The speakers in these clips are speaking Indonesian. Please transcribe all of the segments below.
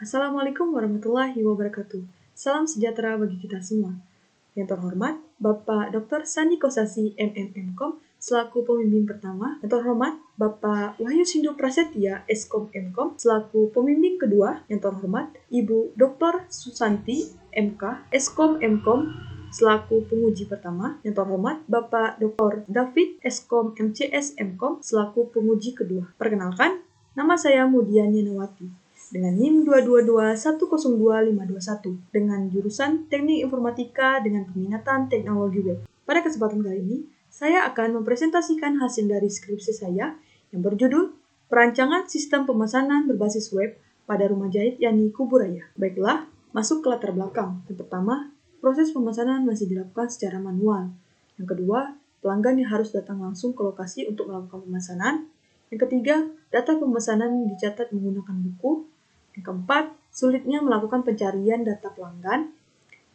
Assalamualaikum warahmatullahi wabarakatuh. Salam sejahtera bagi kita semua. Yang terhormat, Bapak Dr. Sani Kosasi, MMMkom, selaku pembimbing pertama. Yang terhormat, Bapak Wahyu Sindu Prasetya, Eskom Mkom, selaku pembimbing kedua. Yang terhormat, Ibu Dr. Susanti, MK, Eskom Mkom, selaku penguji pertama. Yang terhormat, Bapak Dr. David, Eskom MCS Mkom, selaku penguji kedua. Perkenalkan, nama saya Mudian Yanawati dengan NIM 222102521 dengan jurusan Teknik Informatika dengan peminatan Teknologi Web. Pada kesempatan kali ini, saya akan mempresentasikan hasil dari skripsi saya yang berjudul Perancangan Sistem Pemesanan Berbasis Web pada Rumah Jahit Yani Kuburaya. Baiklah, masuk ke latar belakang. Yang pertama, proses pemesanan masih dilakukan secara manual. Yang kedua, pelanggan yang harus datang langsung ke lokasi untuk melakukan pemesanan. Yang ketiga, data pemesanan dicatat menggunakan buku. Yang keempat, sulitnya melakukan pencarian data pelanggan.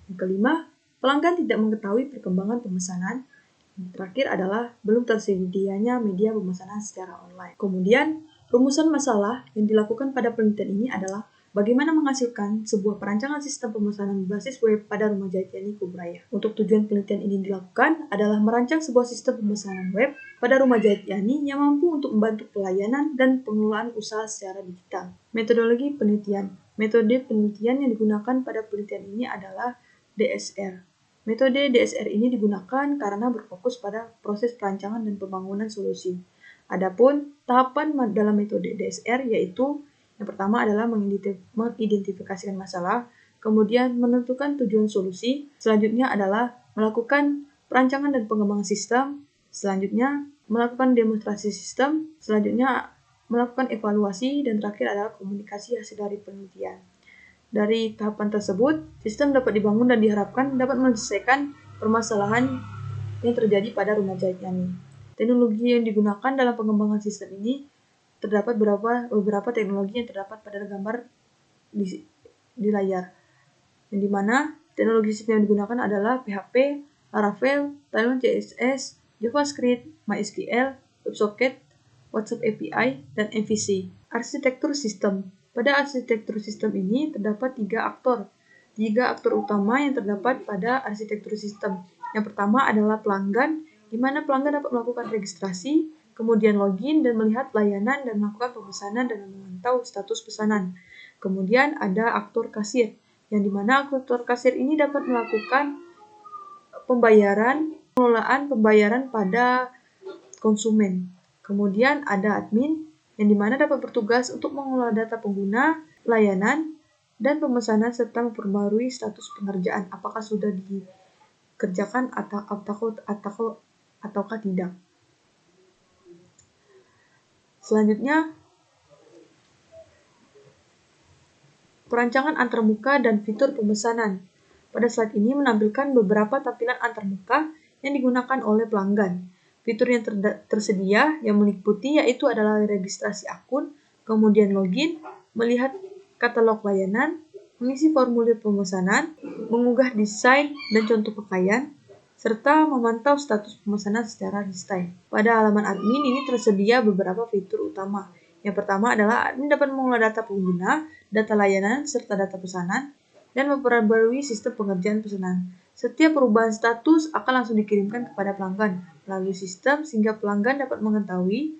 Yang kelima, pelanggan tidak mengetahui perkembangan pemesanan. Yang terakhir adalah belum tersedianya media pemesanan secara online. Kemudian, rumusan masalah yang dilakukan pada penelitian ini adalah bagaimana menghasilkan sebuah perancangan sistem pemesanan berbasis web pada Rumah Jahit Yani Kuburaya. Untuk tujuan penelitian ini dilakukan adalah merancang sebuah sistem pemesanan web pada Rumah Jahit Yani yang mampu untuk membantu pelayanan dan pengelolaan usaha secara digital. Metodologi penelitian. Metode penelitian yang digunakan pada penelitian ini adalah DSR. Metode DSR ini digunakan karena berfokus pada proses perancangan dan pembangunan solusi. Adapun tahapan dalam metode DSR yaitu yang pertama adalah mengidentifikasikan masalah, kemudian menentukan tujuan solusi, selanjutnya adalah melakukan perancangan dan pengembangan sistem, selanjutnya melakukan demonstrasi sistem, selanjutnya melakukan evaluasi, dan terakhir adalah komunikasi hasil dari penelitian. Dari tahapan tersebut, sistem dapat dibangun dan diharapkan dapat menyelesaikan permasalahan yang terjadi pada Rumah Jahit Yani. Teknologi yang digunakan dalam pengembangan sistem ini terdapat beberapa teknologi yang terdapat pada gambar di layar, yang dimana teknologi sistem yang digunakan adalah PHP, Laravel, Tailwind CSS, JavaScript, MySQL, WebSocket, WhatsApp API, dan MVC. Arsitektur sistem. Pada arsitektur sistem ini terdapat tiga aktor utama yang terdapat pada arsitektur sistem. Yang pertama adalah pelanggan, di mana pelanggan dapat melakukan registrasi, kemudian login dan melihat layanan dan melakukan pemesanan dan memantau status pesanan. Kemudian ada aktor kasir, yang dimana aktor kasir ini dapat melakukan pengelolaan pembayaran pada konsumen. Kemudian ada admin, yang dimana dapat bertugas untuk mengelola data pengguna, layanan, dan pemesanan serta memperbarui status pengerjaan, apakah sudah dikerjakan ataukah tidak. Selanjutnya, perancangan antarmuka dan fitur pemesanan. Pada slide ini menampilkan beberapa tampilan antarmuka yang digunakan oleh pelanggan. Fitur yang tersedia yang meliputi yaitu adalah registrasi akun, kemudian login, melihat katalog layanan, mengisi formulir pemesanan, mengunggah desain dan contoh pakaian, serta memantau status pemesanan secara real-time. Pada halaman admin ini tersedia beberapa fitur utama. Yang pertama adalah admin dapat mengelola data pengguna, data layanan, serta data pesanan, dan memperbarui sistem pengerjaan pesanan. Setiap perubahan status akan langsung dikirimkan kepada pelanggan melalui sistem sehingga pelanggan dapat mengetahui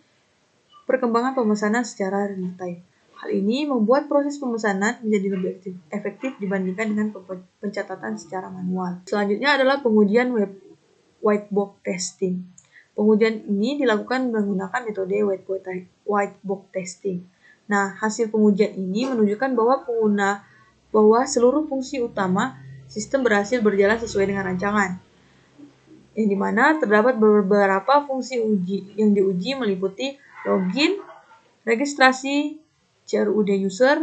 perkembangan pemesanan secara real-time. Hal ini membuat proses pemesanan menjadi lebih efektif dibandingkan dengan pencatatan secara manual. Selanjutnya adalah pengujian white box testing. Pengujian ini dilakukan menggunakan metode white box testing. Nah, hasil pengujian ini menunjukkan bahwa seluruh fungsi utama sistem berhasil berjalan sesuai dengan rancangan. Yang dimana terdapat beberapa fungsi yang diuji meliputi login, registrasi, CRUD user,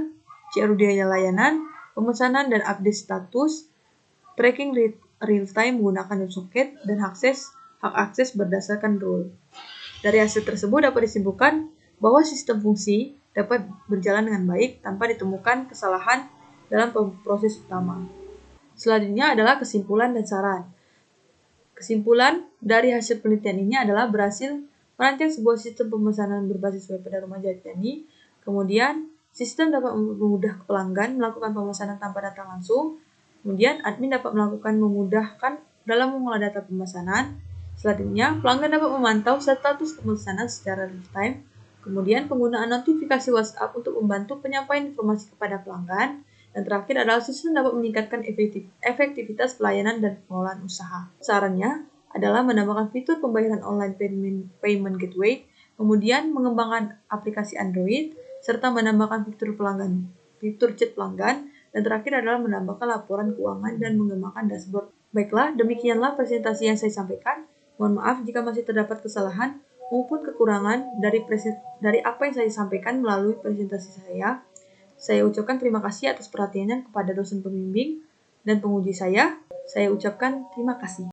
CRUD layanan, pemesanan dan update status, tracking real-time menggunakan WebSocket, dan hak akses berdasarkan role. Dari hasil tersebut dapat disimpulkan bahwa sistem fungsi dapat berjalan dengan baik tanpa ditemukan kesalahan dalam proses utama. Selanjutnya adalah kesimpulan dan saran. Kesimpulan dari hasil penelitian ini adalah berhasil merancang sebuah sistem pemesanan berbasis web pada Rumah Jahit Yani. Kemudian Sistem dapat memudahkan pelanggan melakukan pemesanan tanpa datang langsung. Kemudian, admin dapat memudahkan dalam mengolah data pemesanan. Selanjutnya, pelanggan dapat memantau status pemesanan secara real-time. Kemudian, penggunaan notifikasi WhatsApp untuk membantu penyampaian informasi kepada pelanggan. Dan terakhir adalah sistem dapat meningkatkan efektivitas pelayanan dan pengelolaan usaha. Sarannya adalah menambahkan fitur pembayaran online payment gateway, kemudian mengembangkan aplikasi Android, serta menambahkan fitur chat pelanggan, dan terakhir adalah menambahkan laporan keuangan dan mengembangkan dashboard. Baiklah, demikianlah presentasi yang saya sampaikan. Mohon maaf jika masih terdapat kesalahan maupun kekurangan dari apa yang saya sampaikan melalui presentasi saya. Saya ucapkan terima kasih atas perhatiannya kepada dosen pembimbing dan penguji saya. Saya ucapkan terima kasih.